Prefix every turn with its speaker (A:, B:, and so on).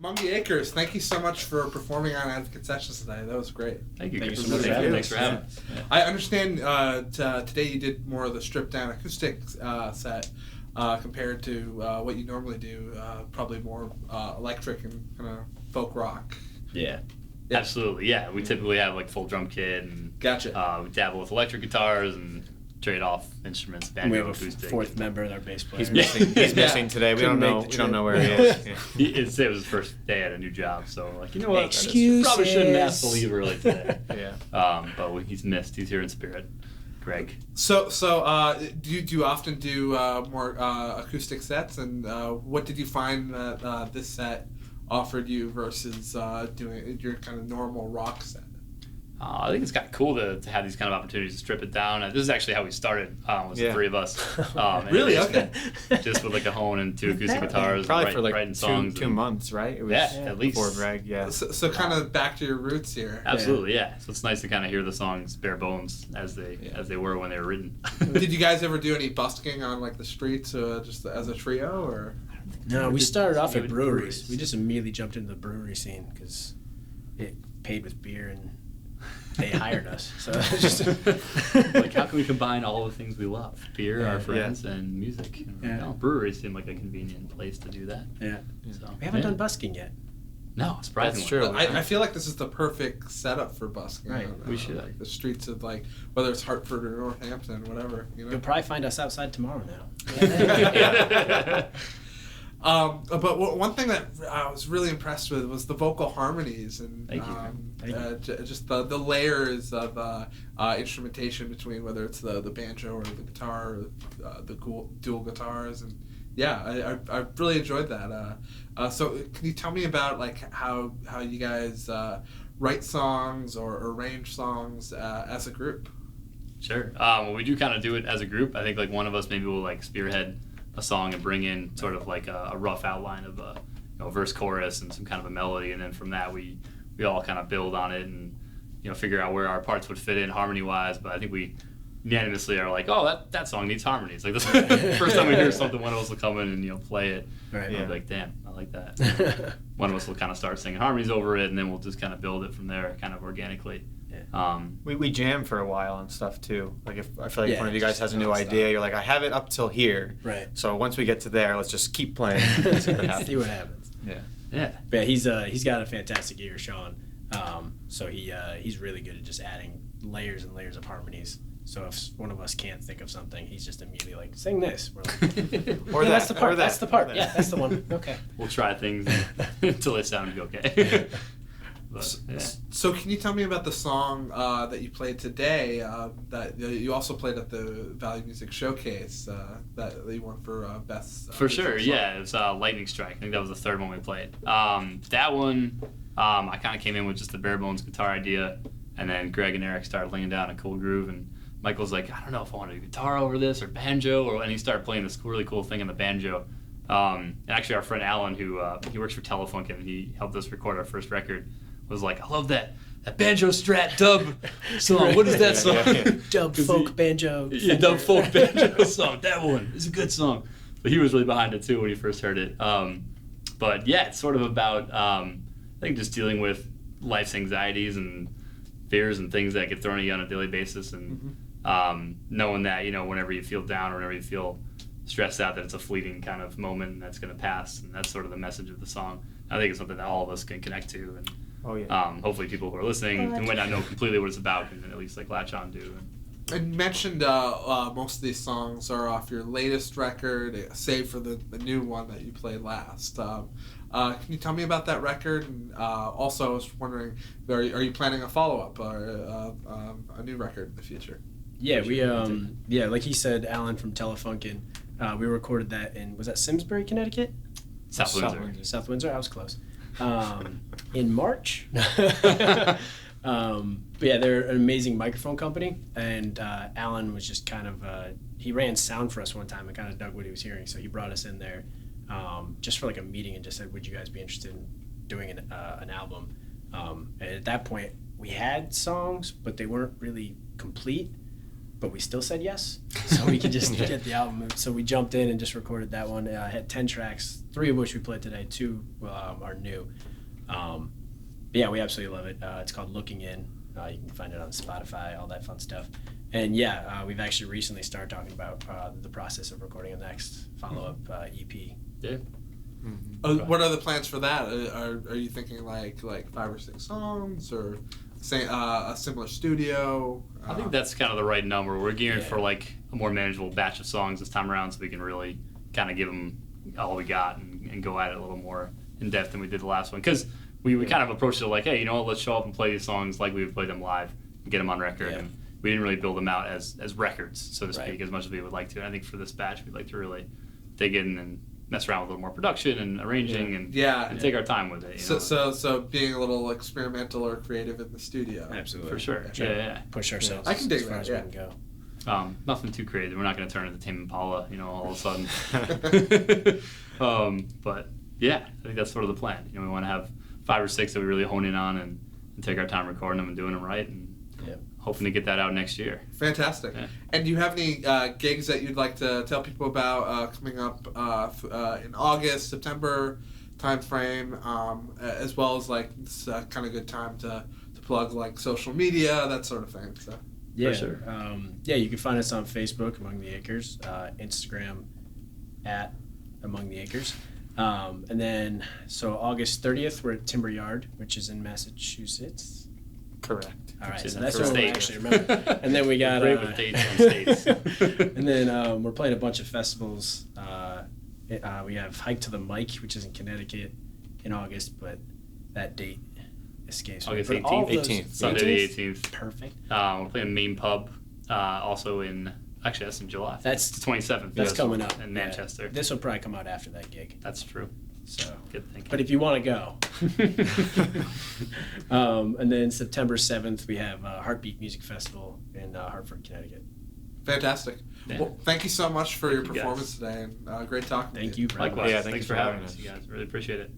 A: Mungie Akers, thank you so much for performing on Advocate Sessions today. That was great.
B: Thank you.
C: Thanks for having us.
B: Yeah.
A: I understand today you did more of the stripped down acoustic set compared to what you normally do, probably more electric and kind of folk rock.
B: Yeah. Absolutely, yeah. We typically have like full drum kit and
A: Gotcha.
B: We dabble with electric guitars and trade off instruments, banjo,
C: We have a
B: acoustic.
C: fourth member in our bass player.
D: He's missing today. We don't know where he is. Yeah.
B: It was his first day at a new job, so like, you know what?
C: Excuses.
B: Probably shouldn't ask to leave early today.
D: Yeah.
B: But he's missed. He's here in spirit. Greg.
A: So do you often do more acoustic sets, and what did you find that this set offered you versus doing your kind of normal rock set?
B: I think it's kind of cool to have these kind of opportunities to strip it down. This is actually how we started, was the three of us.
A: Really? Okay.
B: Just with like a hone and two acoustic guitars,
D: Probably for like
B: writing songs.
D: two months, right? It was
B: at least.
D: Before Greg, yeah.
A: So kind of back to your roots here.
B: Absolutely, yeah. So it's nice to kind of hear the songs bare bones as they were when they were written.
A: Did you guys ever do any busking on like the streets just as a trio, or?
C: No, we started off at breweries. We just immediately jumped into the brewery scene because it paid with beer and they hired us. So it's just
B: like, how can we combine all the things we love? Beer, our friends, and music. Breweries seem like a convenient place to do that.
C: Yeah.
B: So,
C: we haven't done busking yet.
B: No, surprisingly.
D: That's true.
A: I feel like this is the perfect setup for busking.
C: Right.
B: We should.
A: Like the streets of whether it's Hartford or Northampton, whatever. You know.
C: You'll probably find us outside tomorrow now.
A: But one thing that I was really impressed with was the vocal harmonies and
B: Thank you.
A: just the layers of instrumentation between whether it's the banjo or the guitar or the dual guitars, and I really enjoyed that. So can you tell me about like how you guys write songs or arrange songs as a group?
B: Sure. Well, we do kind of do it as a group. I think like one of us maybe will like spearhead a song and bring in sort of like a rough outline of a verse, chorus, and some kind of a melody, and then from that we all kind of build on it and figure out where our parts would fit in harmony wise. But I think we unanimously are like, oh, that song needs harmonies. Like the first time we hear something, one of us will come in and play it.
C: Right.
B: And we'll be like, damn, I like that. One of us will kind of start singing harmonies over it, and then we'll just kind of build it from there, kind of organically.
D: We jam for a while and stuff too. Like if I feel like if one of you guys has a new idea, you're like, I have it up till here.
C: Right.
D: So once we get to there, let's just keep playing.
C: See what happens.
B: Yeah.
C: But he's got a fantastic ear, Sean. So he's really good at just adding layers and layers of harmonies. So if one of us can't think of something, he's just immediately like, sing this. We're like,
D: or
C: that's the part.
D: or that.
C: That's the part. Yeah, that's the one. Okay.
B: We'll try things until they sound okay. But, yeah.
A: So can you tell me about the song that you played today that you also played at the Valley Music Showcase that you won for best?
B: For sure, yeah. It was Lightning Strike. I think that was the third one we played. That one, I kind of came in with just the bare bones guitar idea, and then Greg and Eric started laying down a cool groove, and Michael's like, I don't know if I want to do guitar over this or banjo, and he started playing this really cool thing on the banjo. And actually our friend Alan, who he works for Telefunken, and he helped us record our first record, was like, I love that banjo strat dub song. What is that song?
C: Dub folk banjo.
B: Yeah, dub folk banjo song. That one is a good song. But he was really behind it too when he first heard it. But yeah, it's sort of about I think just dealing with life's anxieties and fears and things that get thrown at you on a daily basis, and knowing that whenever you feel down or whenever you feel stressed out, that it's a fleeting kind of moment and that's going to pass, and that's sort of the message of the song. I think it's something that all of us can connect to, and hopefully people who are listening who might not know completely what it's about can at least like latch on to.
A: And you mentioned most of these songs are off your latest record, save for the new one that you played last. Can you tell me about that record? And also, I was wondering, are you planning a follow-up or a new record in the future?
C: Yeah, like he said, Alan from Telefunken, we recorded that was that Simsbury, Connecticut?
B: South Windsor.
C: South Windsor, I was close. In March. But yeah, they're an amazing microphone company, and Alan was just kind of he ran sound for us one time and kind of dug what he was hearing, so he brought us in there just for like a meeting and just said, would you guys be interested in doing an album? And at that point we had songs, but they weren't really complete, but we still said yes, so we could just get the album. So we jumped in and just recorded that one. Had 10 tracks, 3 of which we played today, 2 are new. But yeah, we absolutely love it. It's called Looking In. You can find it on Spotify, all that fun stuff. And yeah, we've actually recently started talking about the process of recording a next follow-up EP.
B: Yeah.
A: What are the plans for that? Are you thinking like 5 or 6 songs, or say a similar studio?
B: I think that's kind of the right number. We're gearing for like a more manageable batch of songs this time around, so we can really kind of give them all we got and go at it a little more in depth than we did the last one. Because we kind of approached it like, hey, you know what, let's show up and play these songs like we would play them live and get them on record.
C: Yeah.
B: And we didn't really build them out as records, so to speak, as much as we would like to. And I think for this batch, we'd like to really dig in and mess around with a little more production and arranging and take our time with it.
A: So being a little experimental or creative in the studio.
C: Absolutely.
B: For sure. Yeah.
C: Push ourselves.
A: I can dig
C: as far
A: that,
C: as we can go.
B: Nothing too crazy. We're not going to turn into Tame Impala, all of a sudden. But yeah, I think that's sort of the plan. We want to have 5 or 6 that we really hone in on and take our time recording them and doing them right, and hoping to get that out next year.
A: Fantastic. Yeah. And do you have any gigs that you'd like to tell people about coming up in August, September time frame, as well as like it's kind of good time to plug like social media, that sort of thing. So.
C: Yeah,
B: for sure.
C: You can find us on Facebook, Among the Acres, Instagram at Among the Acres. And then, so August 30th, we're at Timber Yard, which is in Massachusetts.
D: Correct.
C: All right,
B: Which
C: so
B: is
C: that's
B: the
C: what we
B: state.
C: actually remember. And then we got
B: Great with dates and states.
C: and then we're playing a bunch of festivals. We have Hike to the Mic, which is in Connecticut in August, but that date escapes me.
B: August
C: But all
B: 18th.
C: of those-
B: Sunday the 18th.
C: Perfect.
B: We're playing Main Pub, also in, actually that's in July.
C: That's
B: the 27th.
C: That's coming up
B: In Manchester.
C: Yeah. This will probably come out after that gig.
B: That's true.
C: So,
B: Good thinking.
C: but if you want to go, and then September 7th we have Heartbeat Music Festival in Hartford, Connecticut.
A: Fantastic.
B: Yeah.
A: Well, thank you so much for your
B: you, guys.
A: performance today, and great talking.
C: Thank
A: to
C: you. For
B: Likewise.
D: Yeah,
B: Thanks for having us, you guys. Really appreciate it.